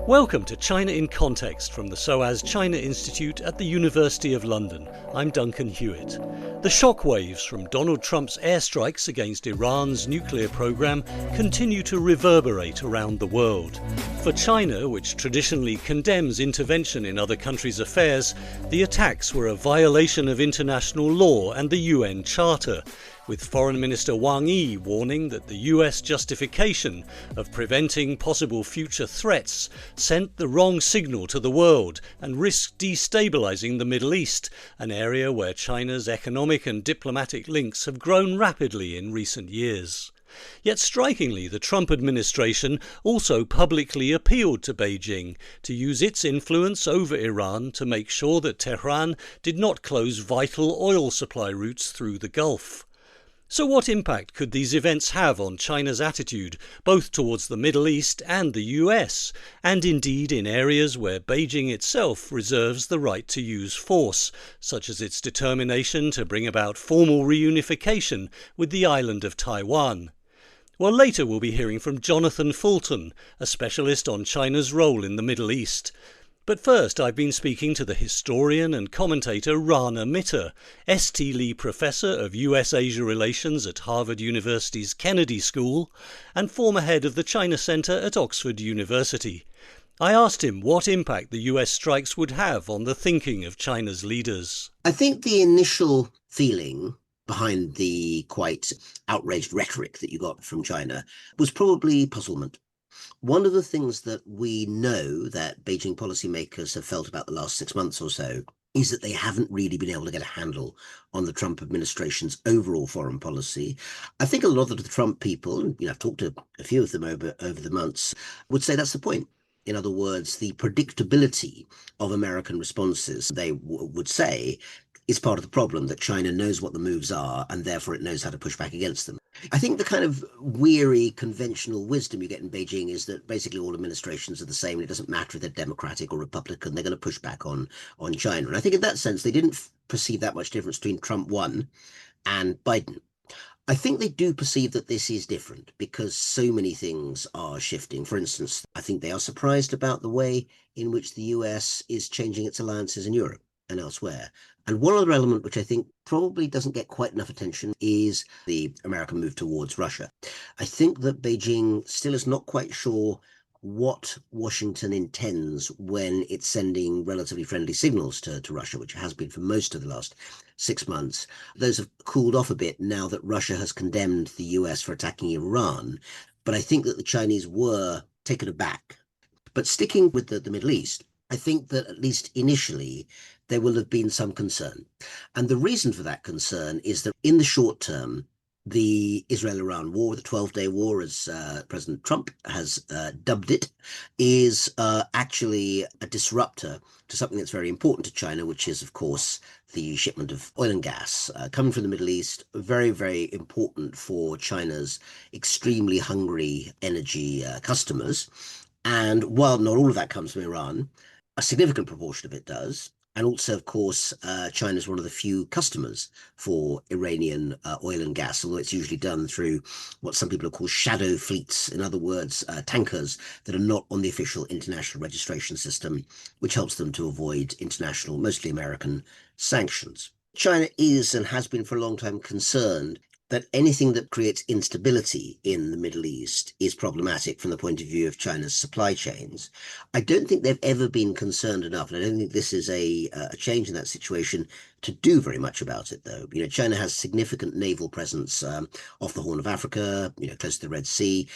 Welcome to China in Context from the SOAS China Institute at the University of London. I'm Duncan Hewitt. The shockwaves from Donald Trump's airstrikes against Iran's nuclear program continue to reverberate around the world. For China, which traditionally condemns intervention in other countries' affairs, the attacks were a violation of international law and the UN Charter, with Foreign Minister Wang Yi warning that the US justification of preventing possible future threats sent the wrong signal to the world and risked destabilizing the Middle East, an area where China's economic and diplomatic links have grown rapidly in recent years. Yet strikingly, the Trump administration also publicly appealed to Beijing to use its influence over Iran to make sure that Tehran did not close vital oil supply routes through the Gulf. So what impact could these events have on China's attitude, both towards the Middle East and the US, and indeed in areas where Beijing itself reserves the right to use force, such as its determination to bring about formal reunification with the island of Taiwan? Well, later we'll be hearing from Jonathan Fulton, a specialist on China's role in the Middle East. But first, I've been speaking to the historian and commentator Rana Mitter, St. Lee Professor of US-Asia Relations at Harvard University's Kennedy School and former head of the China Center at Oxford University. I asked him what impact the US strikes would have on the thinking of China's leaders. I think the initial feeling behind the quite outraged rhetoric that you got from China was probably puzzlement. One of the things that we know that Beijing policymakers have felt about the last 6 months or so is that they haven't really been able to get a handle on the Trump administration's overall foreign policy. I think a lot of the Trump people, I've talked to a few of them over the months, would say that's the point. In other words, the predictability of American responses, they would say, is part of the problem, that China knows what the moves are and therefore it knows how to push back against them. I think the kind of weary conventional wisdom you get in Beijing is that basically all administrations are the same. It doesn't matter if they're Democratic or Republican, they're going to push back on China. And I think in that sense, they didn't perceive that much difference between Trump 1 and Biden. I think they do perceive that this is different because so many things are shifting. For instance, I think they are surprised about the way in which the US is changing its alliances in Europe and elsewhere. And one other element which I think probably doesn't get quite enough attention is the American move towards Russia. I think that Beijing still is not quite sure what Washington intends when it's sending relatively friendly signals to Russia, which has been for most of the last 6 months. Those have cooled off a bit now that Russia has condemned the US for attacking Iran. But I think that the Chinese were taken aback. But sticking with the Middle East, I think that at least initially there will have been some concern. And the reason for that concern is that in the short term, the Israel-Iran war, the 12-day war, as President Trump has dubbed it, is actually a disruptor to something that's very important to China, which is, of course, the shipment of oil and gas coming from the Middle East, very, very important for China's extremely hungry energy customers. And while not all of that comes from Iran, a significant proportion of it does. And also, of course, China is one of the few customers for Iranian oil and gas, although it's usually done through what some people call shadow fleets. In other words, tankers that are not on the official international registration system, which helps them to avoid international, mostly American, sanctions. China is and has been for a long time concerned that anything that creates instability in the Middle East is problematic from the point of view of China's supply chains. I don't think they've ever been concerned enough, and I don't think this is a change in that situation, to do very much about it, though. China has significant naval presence off the Horn of Africa, close to the Red Sea.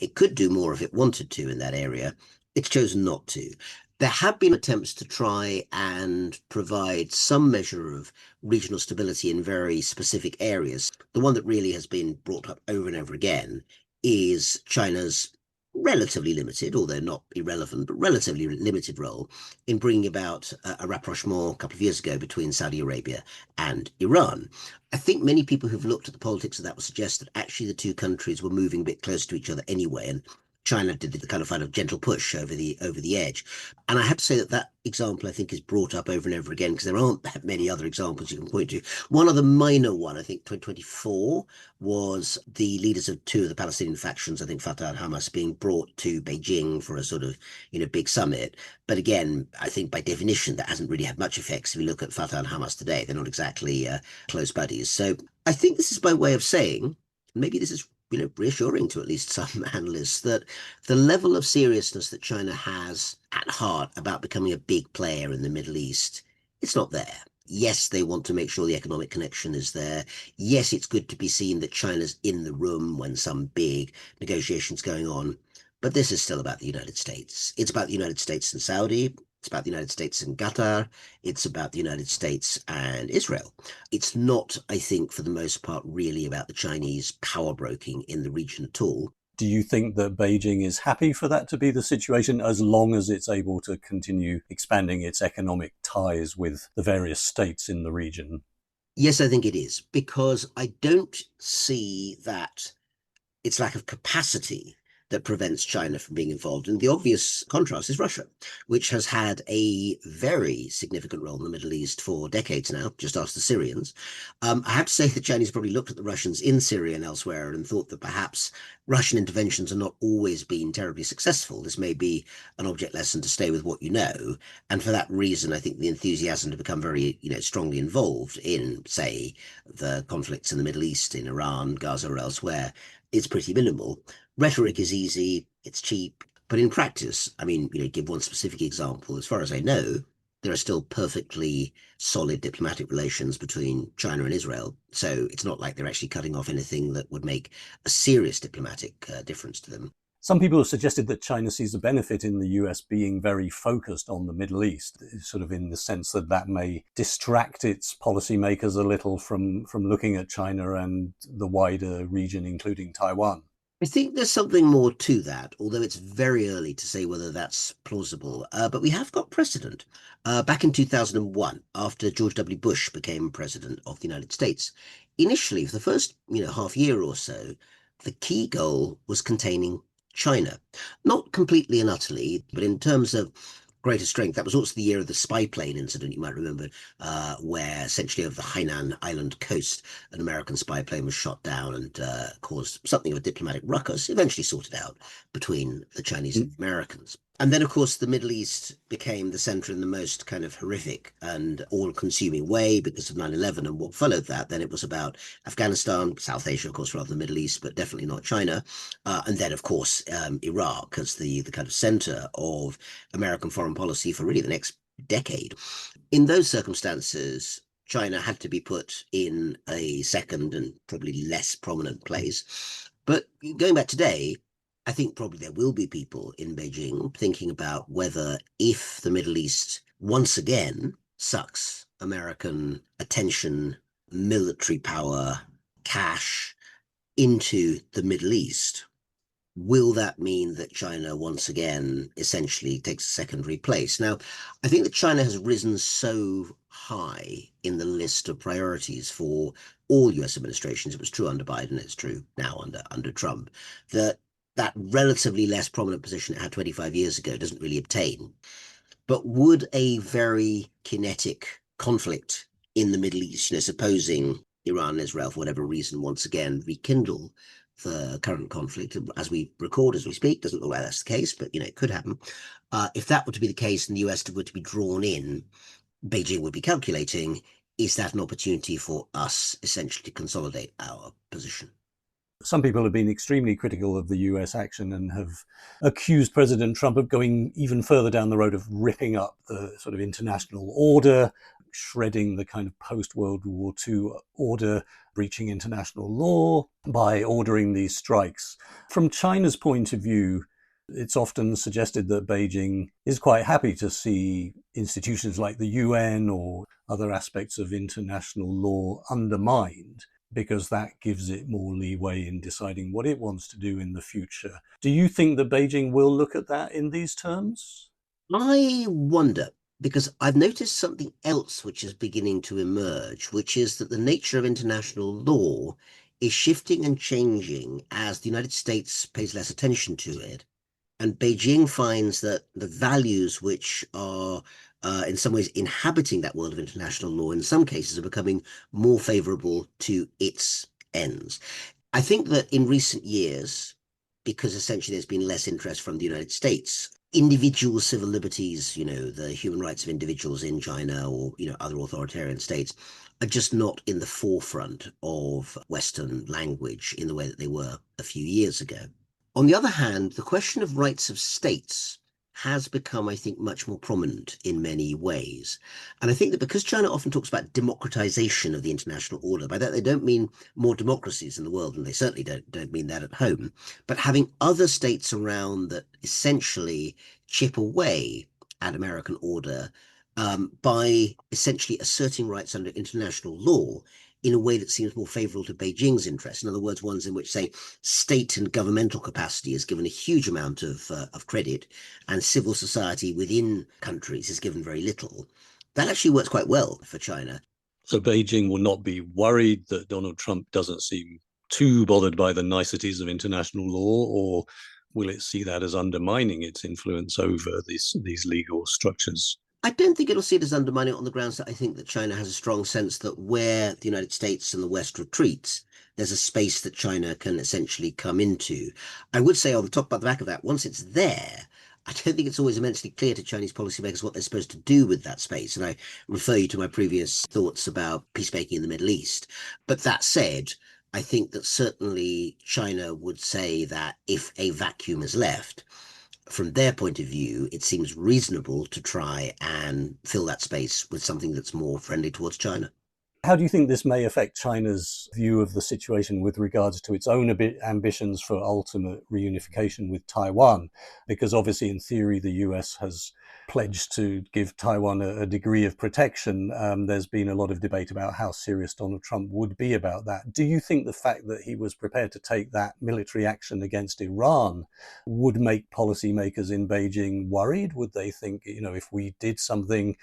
It could do more if it wanted to in that area. It's chosen not to. There have been attempts to try and provide some measure of regional stability in very specific areas. The one that really has been brought up over and over again is China's relatively limited, although not irrelevant, but relatively limited role in bringing about a rapprochement a couple of years ago between Saudi Arabia and Iran. I think many people who've looked at the politics of that will suggest that actually the two countries were moving a bit closer to each other anyway, and China did the kind of gentle push over the edge. And I have to say that that example, I think, is brought up over and over again because there aren't that many other examples you can point to. One other minor one, I think 2024, was the leaders of two of the Palestinian factions, I think Fatah and Hamas, being brought to Beijing for a sort of, big summit. But again, I think by definition, that hasn't really had much effect. If you look at Fatah and Hamas today, they're not exactly close buddies. So I think this is by way of saying, maybe this is reassuring to at least some analysts, that the level of seriousness that China has at heart about becoming a big player in the Middle East, it's not there. Yes, they want to make sure the economic connection is there. Yes, it's good to be seen that China's in the room when some big negotiations going on. But this is still about the United States. It's about the United States and Saudi. It's about the United States and Qatar. It's about the United States and Israel. It's not, I think, for the most part, really about the Chinese power broking in the region at all. Do you think that Beijing is happy for that to be the situation as long as it's able to continue expanding its economic ties with the various states in the region? Yes, I think it is, because I don't see that its lack of capacity that prevents China from being involved. And the obvious contrast is Russia, which has had a very significant role in the Middle East for decades now, just ask the Syrians. I have to say the Chinese probably looked at the Russians in Syria and elsewhere and thought that perhaps Russian interventions have not always been terribly successful. This may be an object lesson to stay with what you know. And for that reason, I think the enthusiasm to become very, strongly involved in, say, the conflicts in the Middle East, in Iran, Gaza, or elsewhere, is pretty minimal. Rhetoric is easy, it's cheap, but in practice, I mean, give one specific example. As far as I know, there are still perfectly solid diplomatic relations between China and Israel. So it's not like they're actually cutting off anything that would make a serious diplomatic difference to them. Some people have suggested that China sees a benefit in the US being very focused on the Middle East, sort of in the sense that that may distract its policymakers a little from looking at China and the wider region, including Taiwan. I think there's something more to that, although it's very early to say whether that's plausible. But we have got precedent. Back in 2001, after George W. Bush became president of the United States, initially, for the first half year or so, the key goal was containing China. Not completely and utterly, but in terms of greater strength. That was also the year of the spy plane incident, you might remember, where essentially over the Hainan Island coast, an American spy plane was shot down and caused something of a diplomatic ruckus, eventually sorted out between the Chinese and the Americans. And then, of course, the Middle East became the center in the most kind of horrific and all-consuming way because of 9/11 and what followed that. Then it was about Afghanistan, South Asia, of course, rather than the Middle East, but definitely not China. And then, of course, Iraq as the kind of center of American foreign policy for really the next decade. In those circumstances, China had to be put in a second and probably less prominent place. But going back today, I think probably there will be people in Beijing thinking about whether, if the Middle East once again sucks American attention, military power, cash into the Middle East, will that mean that China once again essentially takes a secondary place? Now, I think that China has risen so high in the list of priorities for all US administrations. It was true under Biden, it's true now under Trump, that relatively less prominent position it had 25 years ago doesn't really obtain. But would a very kinetic conflict in the Middle East, supposing Iran and Israel, for whatever reason, once again rekindle the current conflict as we record, as we speak, doesn't look like that's the case, but it could happen. If that were to be the case and the US were to be drawn in, Beijing would be calculating, is that an opportunity for us essentially to consolidate our position? Some people have been extremely critical of the US action and have accused President Trump of going even further down the road of ripping up the sort of international order, shredding the kind of post-World War II order, breaching international law by ordering these strikes. From China's point of view, it's often suggested that Beijing is quite happy to see institutions like the UN or other aspects of international law undermined, because that gives it more leeway in deciding what it wants to do in the future. Do you think that Beijing will look at that in these terms? I wonder, because I've noticed something else which is beginning to emerge, which is that the nature of international law is shifting and changing as the United States pays less attention to it And Beijing finds that the values which are in some ways inhabiting that world of international law, in some cases, are becoming more favorable to its ends. I think that in recent years, because essentially there's been less interest from the United States, individual civil liberties, the human rights of individuals in China or, other authoritarian states are just not in the forefront of Western language in the way that they were a few years ago. On the other hand, the question of rights of states has become, I think, much more prominent in many ways. And I think that because China often talks about democratization of the international order, by that they don't mean more democracies in the world, and they certainly don't mean that at home, but having other states around that essentially chip away at American order by essentially asserting rights under international law in a way that seems more favorable to Beijing's interests. In other words, ones in which, say, state and governmental capacity is given a huge amount of credit, and civil society within countries is given very little. That actually works quite well for China. So Beijing will not be worried that Donald Trump doesn't seem too bothered by the niceties of international law, or will it see that as undermining its influence over these legal structures? I don't think it'll see it as undermining it on the grounds that I think that China has a strong sense that where the United States and the West retreats, there's a space that China can essentially come into. I would say on the top, but the back of that, once it's there, I don't think it's always immensely clear to Chinese policymakers what they're supposed to do with that space. And I refer you to my previous thoughts about peacemaking in the Middle East. But that said, I think that certainly China would say that if a vacuum is left, from their point of view, it seems reasonable to try and fill that space with something that's more friendly towards China. How do you think this may affect China's view of the situation with regards to its own ambitions for ultimate reunification with Taiwan? Because obviously, in theory, the US has pledged to give Taiwan a degree of protection. There's been a lot of debate about how serious Donald Trump would be about that. Do you think the fact that he was prepared to take that military action against Iran would make policymakers in Beijing worried? Would they think, if we did something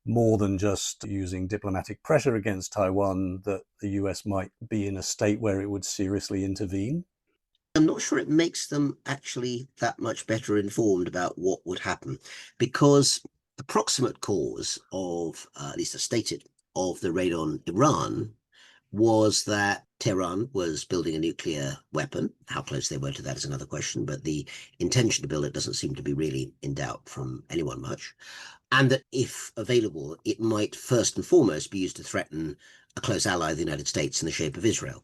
more than just using diplomatic pressure against Taiwan, that the US might be in a state where it would seriously intervene? I'm not sure it makes them actually that much better informed about what would happen, because the proximate cause of, at least as stated, of the raid on Iran was that Tehran was building a nuclear weapon. How close they were to that is another question, but the intention to build it doesn't seem to be really in doubt from anyone much. And that if available, it might first and foremost be used to threaten a close ally of the United States in the shape of Israel.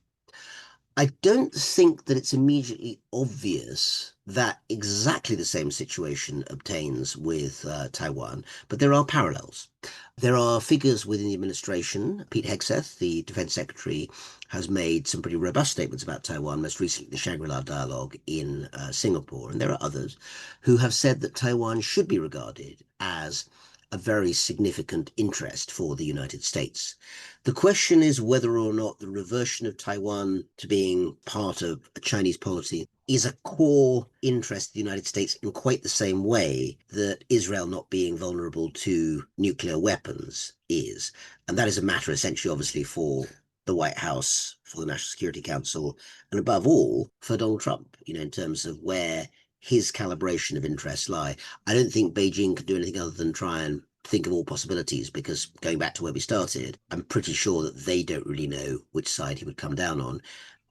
I don't think that it's immediately obvious that exactly the same situation obtains with Taiwan, but there are parallels. There are figures within the administration. Pete Hegseth, the defense secretary, has made some pretty robust statements about Taiwan, most recently the Shangri-La dialogue in Singapore. And there are others who have said that Taiwan should be regarded as a very significant interest for the United States. The question is whether or not the reversion of Taiwan to being part of a Chinese policy is a core interest of the United States in quite the same way that Israel not being vulnerable to nuclear weapons is. And that is a matter essentially, obviously, for the White House, for the National Security Council, and above all, for Donald Trump, in terms of where his calibration of interests lie. I don't think Beijing can do anything other than try and think of all possibilities, because going back to where we started, I'm pretty sure that they don't really know which side he would come down on.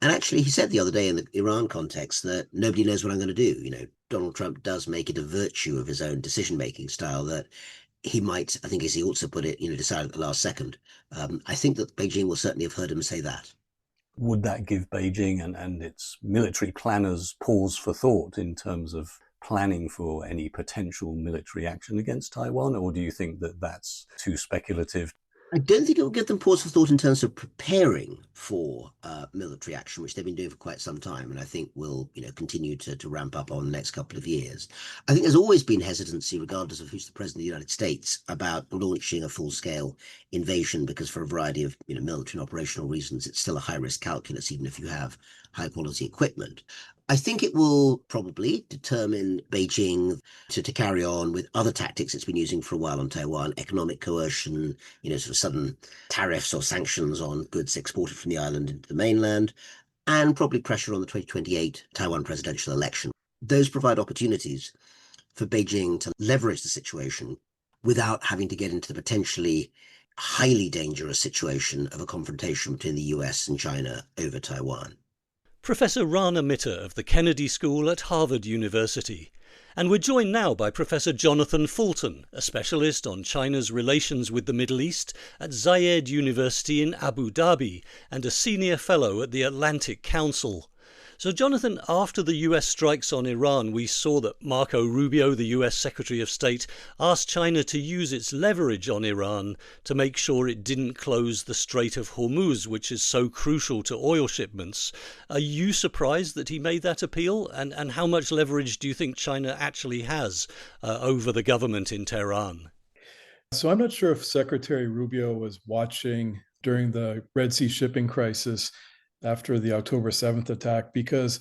And actually, he said the other day in the Iran context that nobody knows what I'm going to do. Donald Trump does make it a virtue of his own decision-making style that he might, I think as he also put it, decide at the last second. I think that Beijing will certainly have heard him say that. Would that give Beijing and its military planners pause for thought in terms of planning for any potential military action against Taiwan, or do you think that that's too speculative? I don't think it will give them pause for thought in terms of preparing for military action, which they've been doing for quite some time, and I think will, continue to ramp up on the next couple of years. I think there's always been hesitancy, regardless of who's the president of the United States, about launching a full-scale invasion, because for a variety of military and operational reasons, it's still a high-risk calculus, even if you have high-quality equipment. I think it will probably determine Beijing to carry on with other tactics it's been using for a while on Taiwan: economic coercion, sort of sudden tariffs or sanctions on goods exported from the island into the mainland, and probably pressure on the 2028 Taiwan presidential election. Those provide opportunities for Beijing to leverage the situation without having to get into the potentially highly dangerous situation of a confrontation between the US and China over Taiwan. Professor Rana Mitter of the Kennedy School at Harvard University. And we're joined now by Professor Jonathan Fulton, a specialist on China's relations with the Middle East at Zayed University in Abu Dhabi and a senior fellow at the Atlantic Council. So, Jonathan, after the US strikes on Iran, we saw that Marco Rubio, the US Secretary of State, asked China to use its leverage on Iran to make sure it didn't close the Strait of Hormuz, which is so crucial to oil shipments. Are you surprised that he made that appeal? And how much leverage do you think China actually has over the government in Tehran? So I'm not sure if Secretary Rubio was watching during the Red Sea shipping crisis after the October 7th attack, because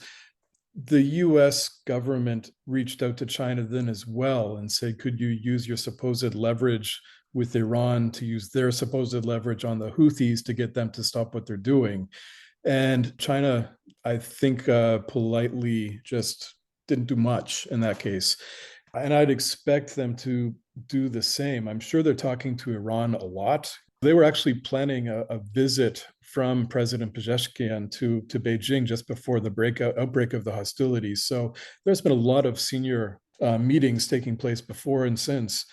the US government reached out to China then as well and said, could you use your supposed leverage with Iran to use their supposed leverage on the Houthis to get them to stop what they're doing? And China, I think, politely just didn't do much in that case. And I'd expect them to do the same. I'm sure they're talking to Iran a lot. They were actually planning a visit from President Pezeshkian to Beijing just before the outbreak of the hostilities. So there's been a lot of senior meetings taking place before and since.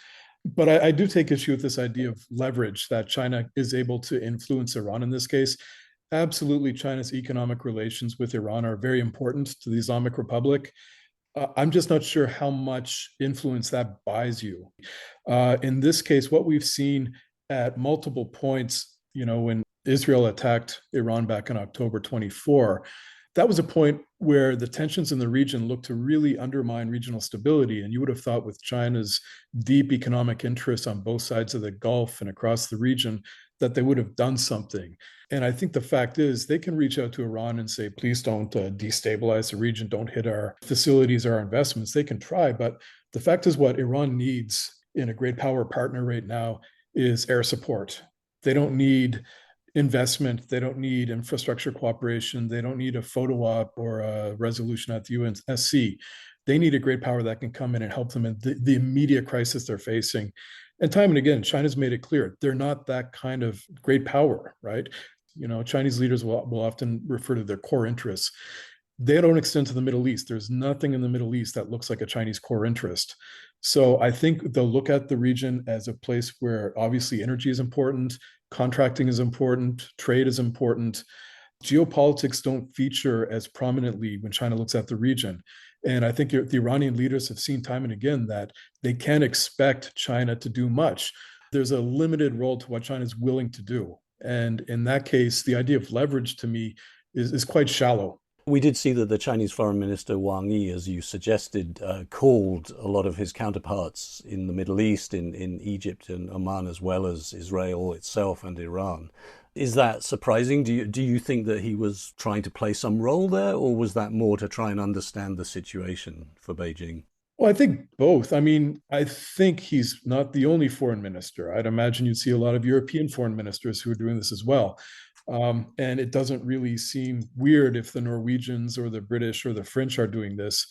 But I do take issue with this idea of leverage, that China is able to influence Iran in this case. Absolutely, China's economic relations with Iran are very important to the Islamic Republic. I'm just not sure how much influence that buys you. In this case, what we've seen at multiple points, when Israel attacked Iran back in October 24, that was a point where the tensions in the region looked to really undermine regional stability. And you would have thought with China's deep economic interests on both sides of the Gulf and across the region, that they would have done something. And I think the fact is they can reach out to Iran and say, please don't destabilize the region, don't hit our facilities or our investments. They can try, but the fact is what Iran needs in a great power partner right now is air support. They don't need investment. They don't need infrastructure cooperation. They don't need a photo op or a resolution at the UNSC. They need a great power that can come in and help them in the immediate crisis they're facing. And time and again, China's made it clear they're not that kind of great power, right? Chinese leaders will often refer to their core interests. They don't extend to the Middle East. There's nothing in the Middle East that looks like a Chinese core interest. So I think they'll look at the region as a place where obviously energy is important, contracting is important, trade is important. Geopolitics don't feature as prominently when China looks at the region. And I think the Iranian leaders have seen time and again that they can't expect China to do much. There's a limited role to what China is willing to do. And in that case, the idea of leverage to me is quite shallow. We did see that the Chinese Foreign Minister Wang Yi, as you suggested, called a lot of his counterparts in the Middle East, in Egypt and Oman, as well as Israel itself and Iran. Is that surprising? Do you think that he was trying to play some role there, or was that more to try and understand the situation for Beijing? Well, I think both. I mean, I think he's not the only foreign minister. I'd imagine you'd see a lot of European foreign ministers who are doing this as well. And it doesn't really seem weird if the Norwegians or the British or the French are doing this.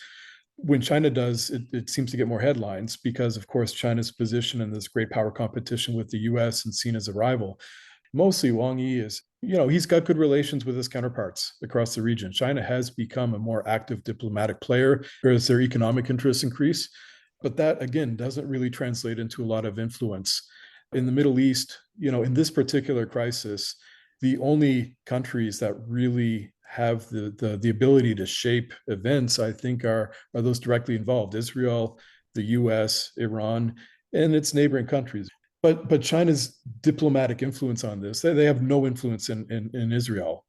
When China does, it seems to get more headlines because, of course, China's position in this great power competition with the US and seen as a rival. Mostly Wang Yi is, he's got good relations with his counterparts across the region. China has become a more active diplomatic player as their economic interests increase. But that, again, doesn't really translate into a lot of influence. In the Middle East, in this particular crisis, the only countries that really have the ability to shape events, I think, are those directly involved: Israel, the US, Iran, and its neighboring countries. But China's diplomatic influence on this, they have no influence in Israel.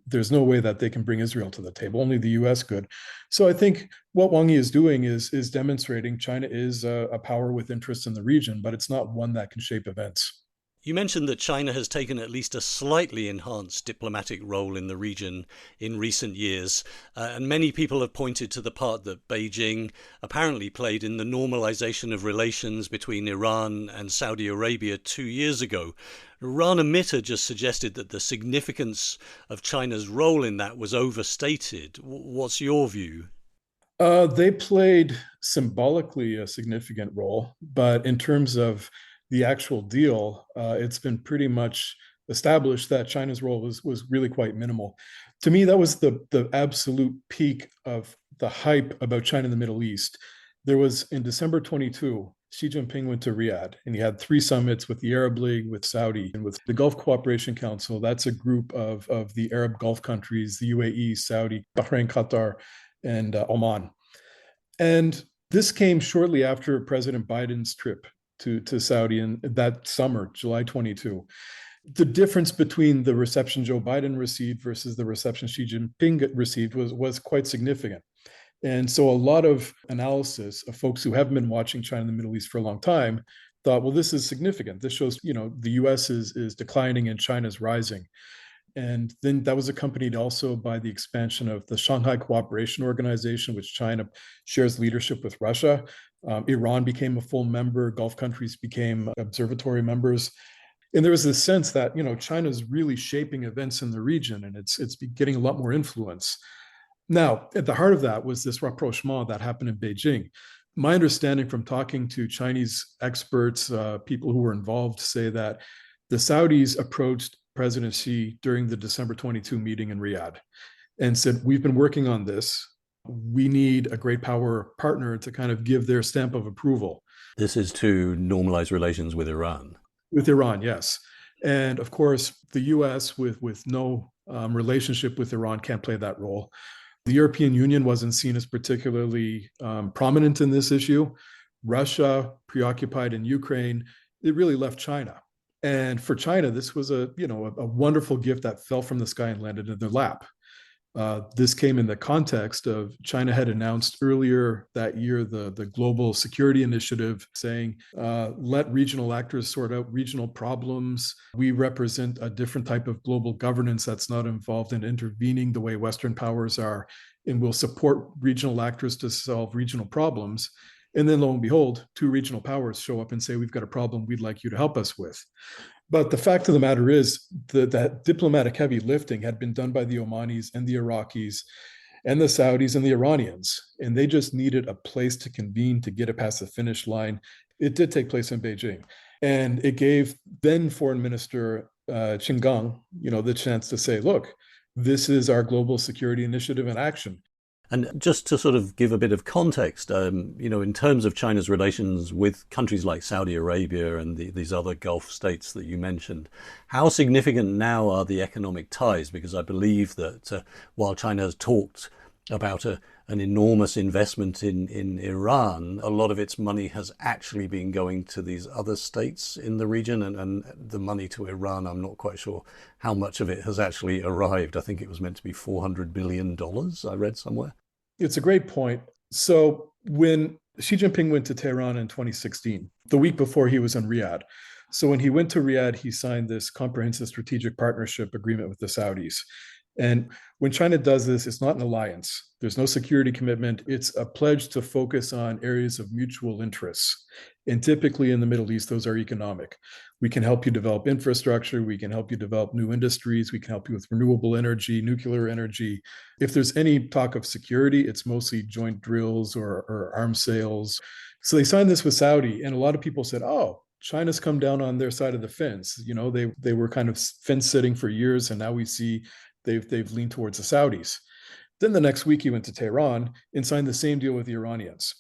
There's no way that they can bring Israel to the table. Only the US could. So I think what Wang Yi is doing is demonstrating China is a power with interests in the region, but it's not one that can shape events. You mentioned that China has taken at least a slightly enhanced diplomatic role in the region in recent years, and many people have pointed to the part that Beijing apparently played in the normalization of relations between Iran and Saudi Arabia 2 years ago. Rana Mitter just suggested that the significance of China's role in that was overstated. What's your view? They played symbolically a significant role, but in terms of the actual deal, it's been pretty much established that China's role was really quite minimal. To me, that was the absolute peak of the hype about China in the Middle East. There was in December 22, Xi Jinping went to Riyadh and he had three summits with the Arab League, with Saudi, and with the Gulf Cooperation Council. That's a group of the Arab Gulf countries, the UAE, Saudi, Bahrain, Qatar, and Oman. And this came shortly after President Biden's trip to Saudi in that summer, July 22. The difference between the reception Joe Biden received versus the reception Xi Jinping received was quite significant. And so a lot of analysis of folks who have been watching China and the Middle East for a long time thought, well, this is significant. This shows, the US is declining and China's rising. And then that was accompanied also by the expansion of the Shanghai Cooperation Organization, which China shares leadership with Russia. Iran became a full member, Gulf countries became observatory members. And there was this sense that, China is really shaping events in the region and it's getting a lot more influence. Now, at the heart of that was this rapprochement that happened in Beijing. My understanding from talking to Chinese experts, people who were involved, say that the Saudis approached President Xi during the December 22 meeting in Riyadh and said, we've been working on this. We need a great power partner to kind of give their stamp of approval. This is to normalize relations with Iran. With Iran, yes. And of course, the US, with no relationship with Iran, can't play that role. The European Union wasn't seen as particularly prominent in this issue. Russia, preoccupied in Ukraine, it really left China. And for China, this was a wonderful gift that fell from the sky and landed in their lap. This came in the context of China had announced earlier that year the Global Security Initiative, saying, let regional actors sort out regional problems. We represent a different type of global governance that's not involved in intervening the way Western powers are, and will support regional actors to solve regional problems. And then lo and behold, two regional powers show up and say, we've got a problem we'd like you to help us with. But the fact of the matter is that diplomatic heavy lifting had been done by the Omanis and the Iraqis and the Saudis and the Iranians, and they just needed a place to convene to get it past the finish line. It did take place in Beijing, and it gave then Foreign Minister Qin Gang, the chance to say, look, this is our global security initiative in action. And just to sort of give a bit of context, in terms of China's relations with countries like Saudi Arabia and these other Gulf states that you mentioned, how significant now are the economic ties? Because I believe that while China has talked about an enormous investment in Iran, a lot of its money has actually been going to these other states in the region, and the money to Iran, I'm not quite sure how much of it has actually arrived. I think it was meant to be $400 billion, I read somewhere. It's a great point. So when Xi Jinping went to Tehran in 2016, the week before he was in Riyadh. So when he went to Riyadh, he signed this comprehensive strategic partnership agreement with the Saudis. And when China does this, it's not an alliance. There's no security commitment. It's a pledge to focus on areas of mutual interests. And typically in the Middle East, those are economic. We can help you develop infrastructure. We can help you develop new industries. We can help you with renewable energy, nuclear energy. If there's any talk of security, it's mostly joint drills or arms sales. So they signed this with Saudi, and a lot of people said, oh, China's come down on their side of the fence. They were kind of fence sitting for years, and now we see they've leaned towards the Saudis. Then the next week he went to Tehran and signed the same deal with the Iranians.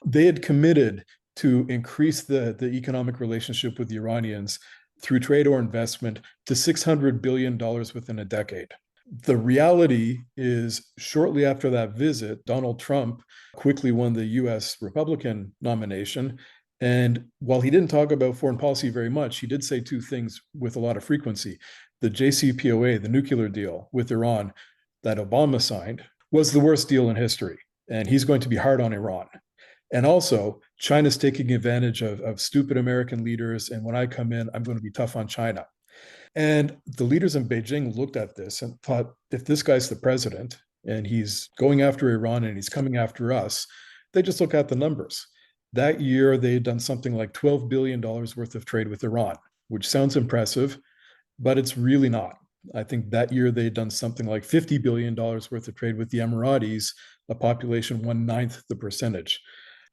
They had committed to increase the economic relationship with the Iranians through trade or investment to $600 billion within a decade. The reality is, shortly after that visit, Donald Trump quickly won the US Republican nomination. And while he didn't talk about foreign policy very much, he did say two things with a lot of frequency. The JCPOA, the nuclear deal with Iran that Obama signed, was the worst deal in history. And he's going to be hard on Iran. And also, China's taking advantage of stupid American leaders. And when I come in, I'm going to be tough on China. And the leaders in Beijing looked at this and thought, if this guy's the president and he's going after Iran and he's coming after us, they just look at the numbers. That year, they had done something like $12 billion worth of trade with Iran, which sounds impressive, but it's really not. I think that year they had done something like $50 billion worth of trade with the Emiratis, a population 1/9 the percentage.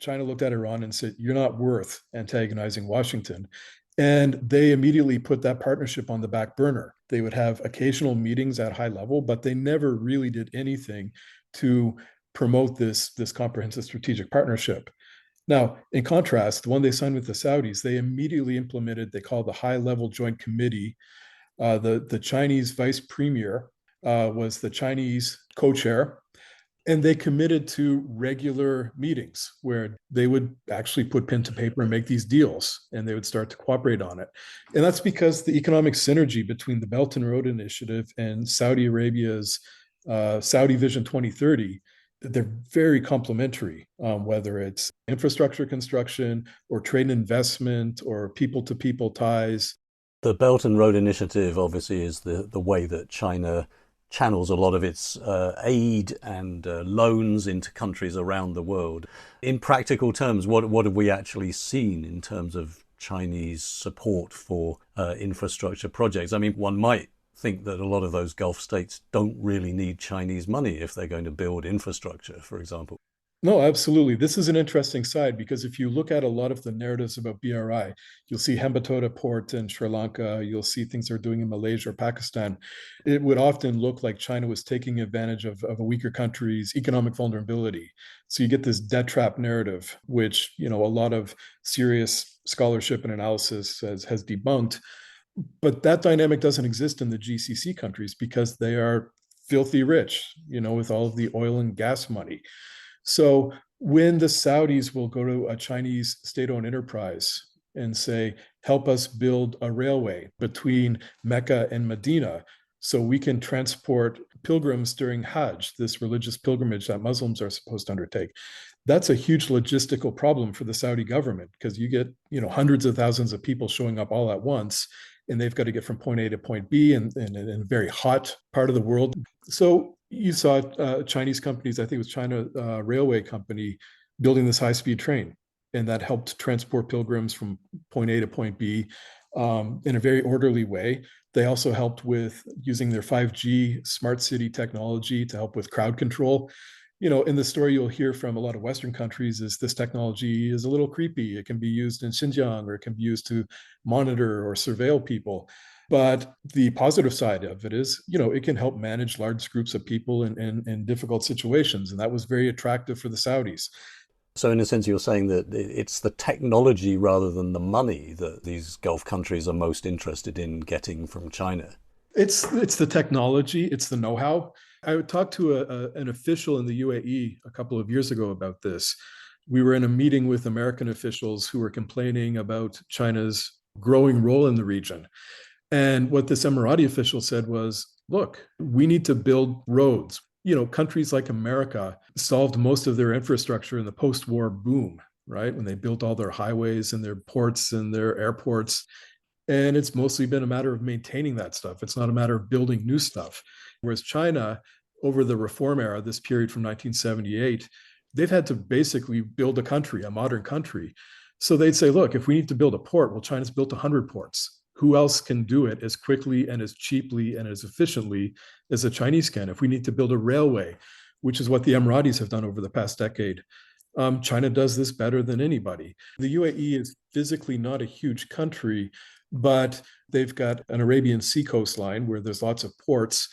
China looked at Iran and said, "You're not worth antagonizing Washington." And they immediately put that partnership on the back burner. They would have occasional meetings at high level, but they never really did anything to promote this comprehensive strategic partnership. Now, in contrast, the one they signed with the Saudis, they immediately implemented, they call the High Level Joint Committee. The Chinese vice premier was the Chinese co-chair, and they committed to regular meetings where they would actually put pen to paper and make these deals, and they would start to cooperate on it. And that's because the economic synergy between the Belt and Road Initiative and Saudi Arabia's Saudi Vision 2030, they're very complementary, whether it's infrastructure construction or trade and investment or people-to-people ties. The Belt and Road Initiative obviously is the way that China channels a lot of its aid and loans into countries around the world. In practical terms, what have we actually seen in terms of Chinese support for infrastructure projects? I mean, one might think that a lot of those Gulf states don't really need Chinese money if they're going to build infrastructure, for example. No, absolutely. This is an interesting side because if you look at a lot of the narratives about BRI, you'll see Hambantota Port in Sri Lanka, you'll see things they're doing in Malaysia or Pakistan. It would often look like China was taking advantage of a weaker country's economic vulnerability. So you get this debt trap narrative, which, a lot of serious scholarship and analysis has debunked. But that dynamic doesn't exist in the GCC countries because they are filthy rich, with all of the oil and gas money. So when the Saudis will go to a Chinese state-owned enterprise and say, help us build a railway between Mecca and Medina so we can transport pilgrims during Hajj, this religious pilgrimage that Muslims are supposed to undertake, that's a huge logistical problem for the Saudi government because you get, hundreds of thousands of people showing up all at once, and they've got to get from point A to point B in a very hot part of the world. So you saw Chinese companies, I think it was China Railway Company, building this high-speed train, and that helped transport pilgrims from point A to point B in a very orderly way. They also helped with using their 5G smart city technology to help with crowd control. In the story you'll hear from a lot of Western countries is this technology is a little creepy. It can be used in Xinjiang or it can be used to monitor or surveil people. But the positive side of it is, it can help manage large groups of people in difficult situations. And that was very attractive for the Saudis. So in a sense, you're saying that it's the technology rather than the money that these Gulf countries are most interested in getting from China. It's the technology, it's the know-how. I talked to an official in the UAE a couple of years ago about this. We were in a meeting with American officials who were complaining about China's growing role in the region. And what this Emirati official said was, look, we need to build roads. Countries like America solved most of their infrastructure in the post-war boom, right? When they built all their highways and their ports and their airports. And it's mostly been a matter of maintaining that stuff. It's not a matter of building new stuff. Whereas China, over the reform era, this period from 1978, they've had to basically build a country, a modern country. So they'd say, look, if we need to build a port, well, China's built 100 ports. Who else can do it as quickly and as cheaply and as efficiently as the Chinese can? If we need to build a railway, which is what the Emiratis have done over the past decade, China does this better than anybody. The UAE is physically not a huge country, but they've got an Arabian Sea coastline where there's lots of ports.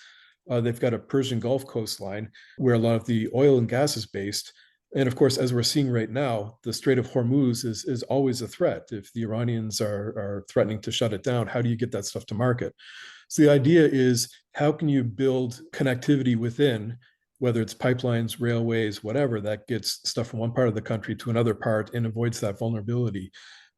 They've got a Persian Gulf coastline where a lot of the oil and gas is based. And of course, as we're seeing right now, the Strait of Hormuz is always a threat. If the Iranians are threatening to shut it down, how do you get that stuff to market? So the idea is, how can you build connectivity within, whether it's pipelines, railways, whatever, that gets stuff from one part of the country to another part and avoids that vulnerability.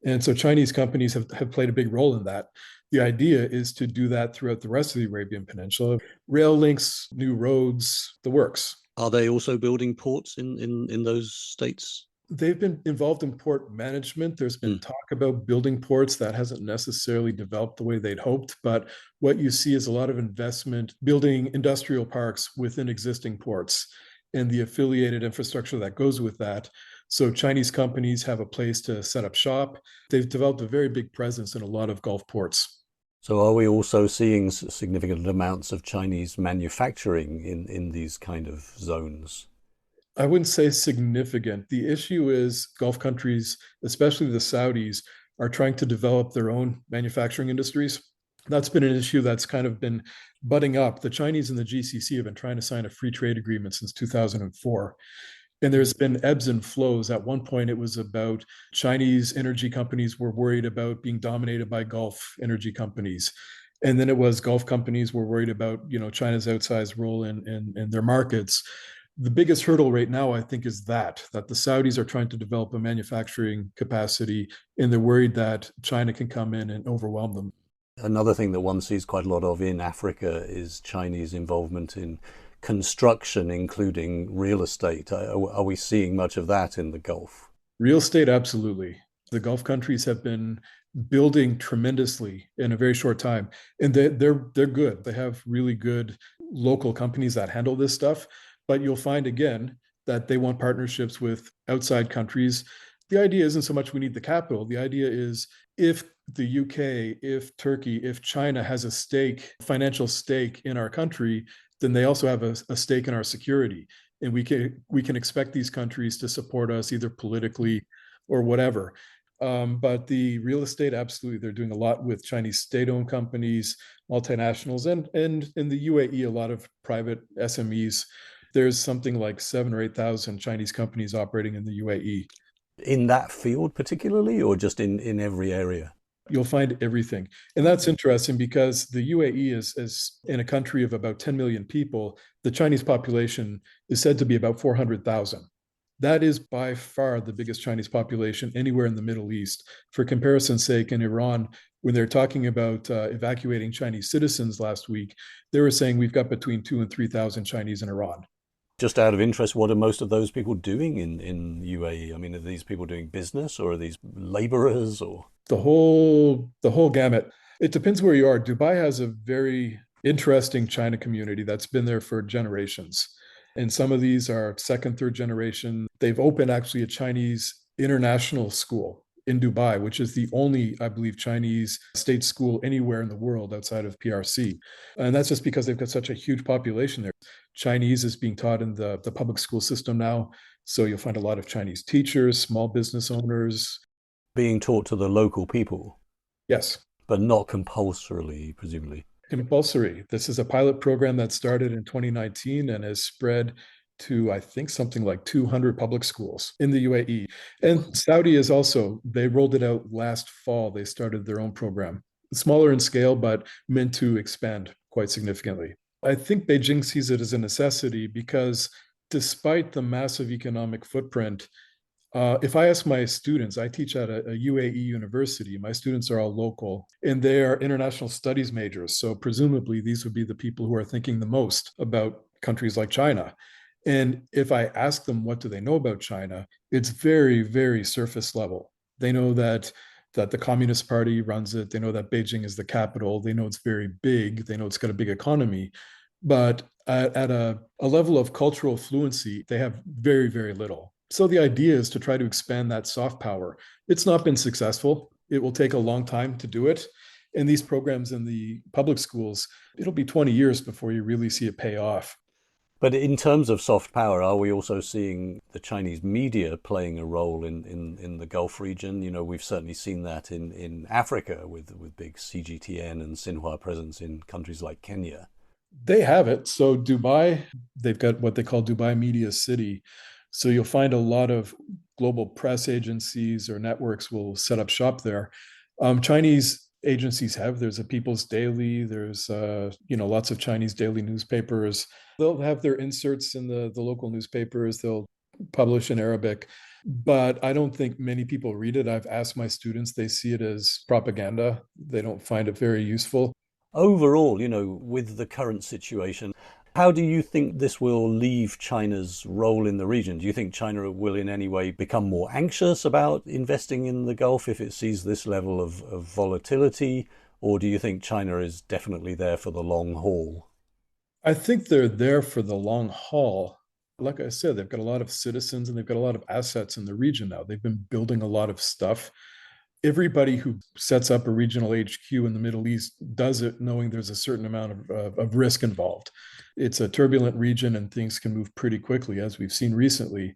And so Chinese companies have played a big role in that. The idea is to do that throughout the rest of the Arabian Peninsula. Rail links, new roads, the works. Are they also building ports in those states? They've been involved in port management. There's been talk about building ports that hasn't necessarily developed the way they'd hoped. But what you see is a lot of investment building industrial parks within existing ports and the affiliated infrastructure that goes with that. So Chinese companies have a place to set up shop. They've developed a very big presence in a lot of Gulf ports. So are we also seeing significant amounts of Chinese manufacturing in these kind of zones? I wouldn't say significant. The issue is Gulf countries, especially the Saudis, are trying to develop their own manufacturing industries. That's been an issue that's kind of been budding up. The Chinese and the GCC have been trying to sign a free trade agreement since 2004. And there's been ebbs and flows. At one point, it was about Chinese energy companies were worried about being dominated by Gulf energy companies. And then it was Gulf companies were worried about, China's outsized role in their markets. The biggest hurdle right now, I think, is that the Saudis are trying to develop a manufacturing capacity, and they're worried that China can come in and overwhelm them. Another thing that one sees quite a lot of in Africa is Chinese involvement in construction, including real estate. Are we seeing much of that in the Gulf? Real estate, absolutely. The Gulf countries have been building tremendously in a very short time, and they're good. They have really good local companies that handle this stuff. But you'll find again that they want partnerships with outside countries. The idea isn't so much we need the capital. The idea is if the UK, if Turkey, if China has a financial stake in our country, then they also have a stake in our security. And we can expect these countries to support us either politically or whatever. But the real estate, absolutely, they're doing a lot with Chinese state-owned companies, multinationals, and in the UAE, a lot of private SMEs. There's something like 7 or 8,000 Chinese companies operating in the UAE. In that field particularly, or just in every area? You'll find everything. And that's interesting because the UAE is in a country of about 10 million people. The Chinese population is said to be about 400,000. That is by far the biggest Chinese population anywhere in the Middle East. For comparison's sake, in Iran, when they're talking about evacuating Chinese citizens last week, they were saying we've got between 2,000 and 3,000 Chinese in Iran. Just out of interest, what are most of those people doing in UAE? I mean, are these people doing business or are these laborers or? The whole gamut. It depends where you are. Dubai has a very interesting China community that's been there for generations. And some of these are second, third generation. They've opened actually a Chinese international school in Dubai, which is the only, I believe, Chinese state school anywhere in the world outside of PRC. And that's just because they've got such a huge population there. Chinese is being taught in the public school system now. So you'll find a lot of Chinese teachers, small business owners. Being taught to the local people, Yes, but not compulsorily, presumably. compulsory. This is a pilot program that started in 2019 and has spread to, I think, something like 200 public schools in the UAE. And Saudi is also, they rolled it out last fall. They started their own program, smaller in scale, but meant to expand quite significantly. I think Beijing sees it as a necessity because despite the massive economic footprint, if I ask my students, I teach at a UAE university. My students are all local and they are international studies majors. So presumably these would be the people who are thinking the most about countries like China. And if I ask them what do they know about China, it's very, very surface level. They know that the Communist Party runs it. They know that Beijing is the capital. They know it's very big. They know it's got a big economy. But at a level of cultural fluency, they have very, very little. So the idea is to try to expand that soft power. It's not been successful. It will take a long time to do it. And these programs in the public schools, it'll be 20 years before you really see it pay off. But in terms of soft power, are we also seeing the Chinese media playing a role in the Gulf region? You know, we've certainly seen that in Africa with big CGTN and Xinhua presence in countries like Kenya. They have it. So Dubai, they've got what they call Dubai Media City. So you'll find a lot of global press agencies or networks will set up shop there. Chinese agencies have. There's a People's Daily. There's lots of Chinese daily newspapers. They'll have their inserts in the local newspapers. They'll publish in Arabic, but I don't think many people read it. I've asked my students; they see it as propaganda. They don't find it very useful. Overall, you know, with the current situation, how do you think this will leave China's role in the region? Do you think China will in any way become more anxious about investing in the Gulf if it sees this level of volatility? Or do you think China is definitely there for the long haul? I think they're there for the long haul. Like I said, they've got a lot of citizens and they've got a lot of assets in the region now. They've been building a lot of stuff. Everybody who sets up a regional HQ in the Middle East does it knowing there's a certain amount of risk involved. It's a turbulent region and things can move pretty quickly, as we've seen recently.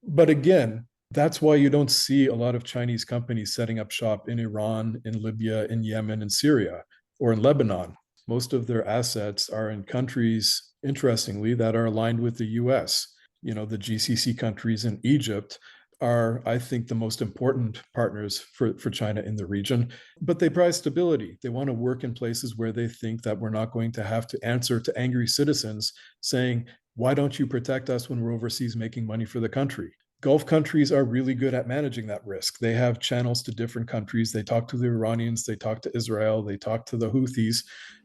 But again, that's why you don't see a lot of Chinese companies setting up shop in Iran, in Libya, in Yemen, in Syria, or in Lebanon. Most of their assets are in countries, interestingly, that are aligned with the US. The GCC countries in Egypt are, I think, the most important partners for China in the region. But they prize stability. They want to work in places where they think that we're not going to have to answer to angry citizens saying, why don't you protect us when we're overseas making money for the country? Gulf countries are really good at managing that risk. They have channels to different countries. They talk to the Iranians, they talk to Israel, they talk to the Houthis.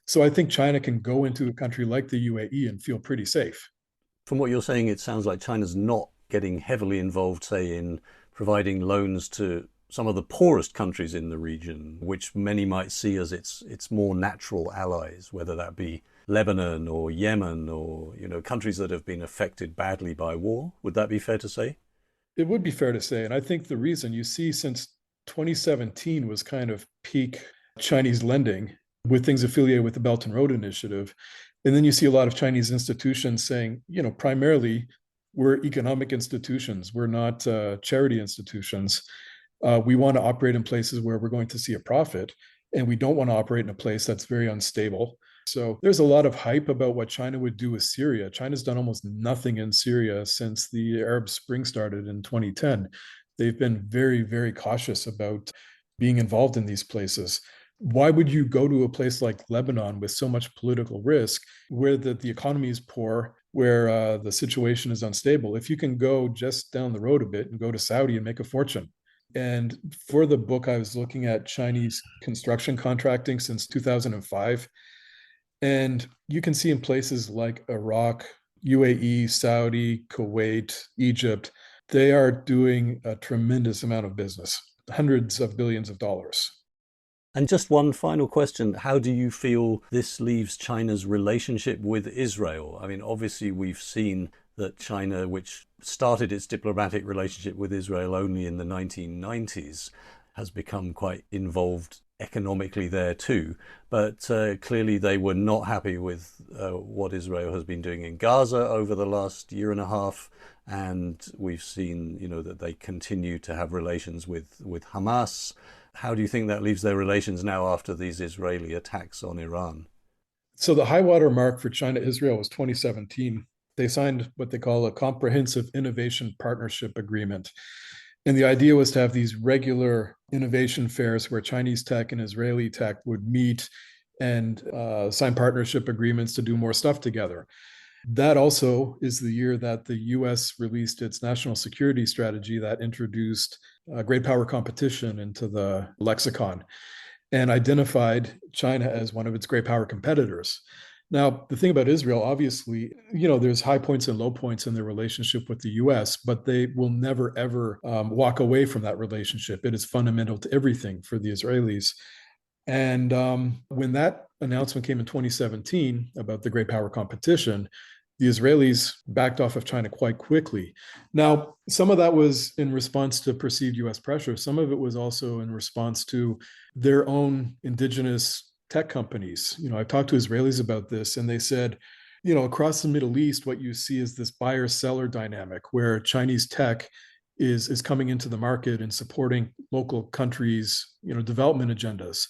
So I think China can go into a country like the UAE and feel pretty safe. From what you're saying, it sounds like China's not getting heavily involved, say, in providing loans to some of the poorest countries in the region, which many might see as its more natural allies, whether that be Lebanon or Yemen or, countries that have been affected badly by war. Would that be fair to say? It would be fair to say. And I think the reason you see since 2017 was kind of peak Chinese lending with things affiliated with the Belt and Road Initiative. And then you see a lot of Chinese institutions saying, primarily we're economic institutions. We're not charity institutions. We want to operate in places where we're going to see a profit, and we don't want to operate in a place that's very unstable. So there's a lot of hype about what China would do with Syria. China's done almost nothing in Syria since the Arab Spring started in 2010. They've been very, very cautious about being involved in these places. Why would you go to a place like Lebanon with so much political risk, where the economy is poor, where the situation is unstable, if you can go just down the road a bit and go to Saudi and make a fortune? And for the book, I was looking at Chinese construction contracting since 2005. And you can see in places like Iraq, UAE, Saudi, Kuwait, Egypt, they are doing a tremendous amount of business, hundreds of billions of dollars. And just one final question. How do you feel this leaves China's relationship with Israel? I mean, obviously, we've seen that China, which started its diplomatic relationship with Israel only in the 1990s, has become quite involved economically there too. But clearly they were not happy with what Israel has been doing in Gaza over the last year and a half. And we've seen, that they continue to have relations with Hamas. How do you think that leaves their relations now after these Israeli attacks on Iran? So the high water mark for China-Israel was 2017. They signed what they call a Comprehensive Innovation Partnership Agreement. And the idea was to have these regular innovation fairs where Chinese tech and Israeli tech would meet and sign partnership agreements to do more stuff together. That also is the year that the US released its national security strategy that introduced great power competition into the lexicon and identified China as one of its great power competitors. Now, the thing about Israel, obviously, there's high points and low points in their relationship with the US, but they will never, ever walk away from that relationship. It is fundamental to everything for the Israelis. And when that announcement came in 2017 about the great power competition, the Israelis backed off of China quite quickly. Now, some of that was in response to perceived US pressure. Some of it was also in response to their own indigenous tech companies. I've talked to Israelis about this, and they said, across the Middle East, what you see is this buyer-seller dynamic where Chinese tech is coming into the market and supporting local countries, development agendas.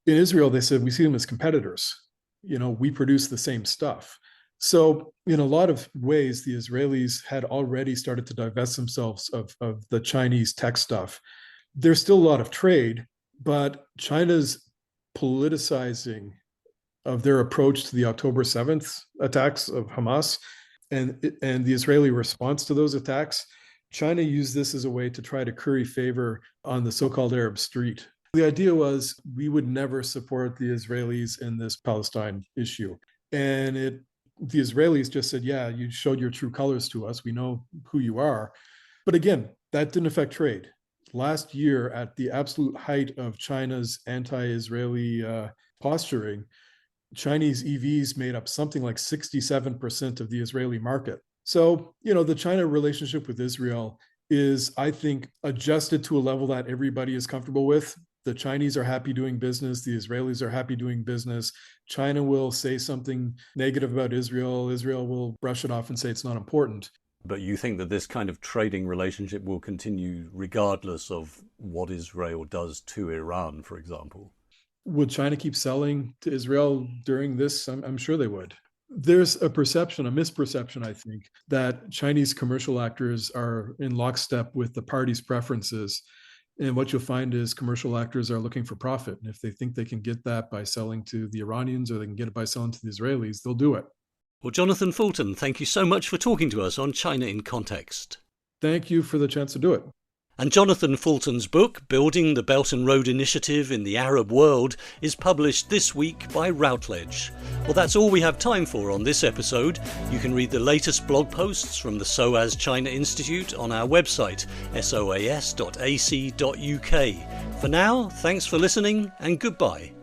In Israel, they said, we see them as competitors. We produce the same stuff. So in a lot of ways, the Israelis had already started to divest themselves of the Chinese tech stuff. There's still a lot of trade, but China's politicizing of their approach to the October 7th attacks of Hamas and the Israeli response to those attacks, China used this as a way to try to curry favor on the so-called Arab street. The idea was we would never support the Israelis in this Palestine issue. And the Israelis just said, yeah, you showed your true colors to us. We know who you are. But again, that didn't affect trade. Last year, at the absolute height of China's anti-Israeli posturing, Chinese EVs made up something like 67% of the Israeli market. So, the China relationship with Israel is, I think, adjusted to a level that everybody is comfortable with. The Chinese are happy doing business. The Israelis are happy doing business. China will say something negative about Israel. Israel will brush it off and say it's not important. But you think that this kind of trading relationship will continue regardless of what Israel does to Iran, for example? Would China keep selling to Israel during this? I'm sure they would. There's a misperception, I think, that Chinese commercial actors are in lockstep with the party's preferences. And what you'll find is commercial actors are looking for profit. And if they think they can get that by selling to the Iranians or they can get it by selling to the Israelis, they'll do it. Well, Jonathan Fulton, thank you so much for talking to us on China in Context. Thank you for the chance to do it. And Jonathan Fulton's book, Building the Belt and Road Initiative in the Arab World, is published this week by Routledge. Well, that's all we have time for on this episode. You can read the latest blog posts from the SOAS China Institute on our website, soas.ac.uk. For now, thanks for listening and goodbye.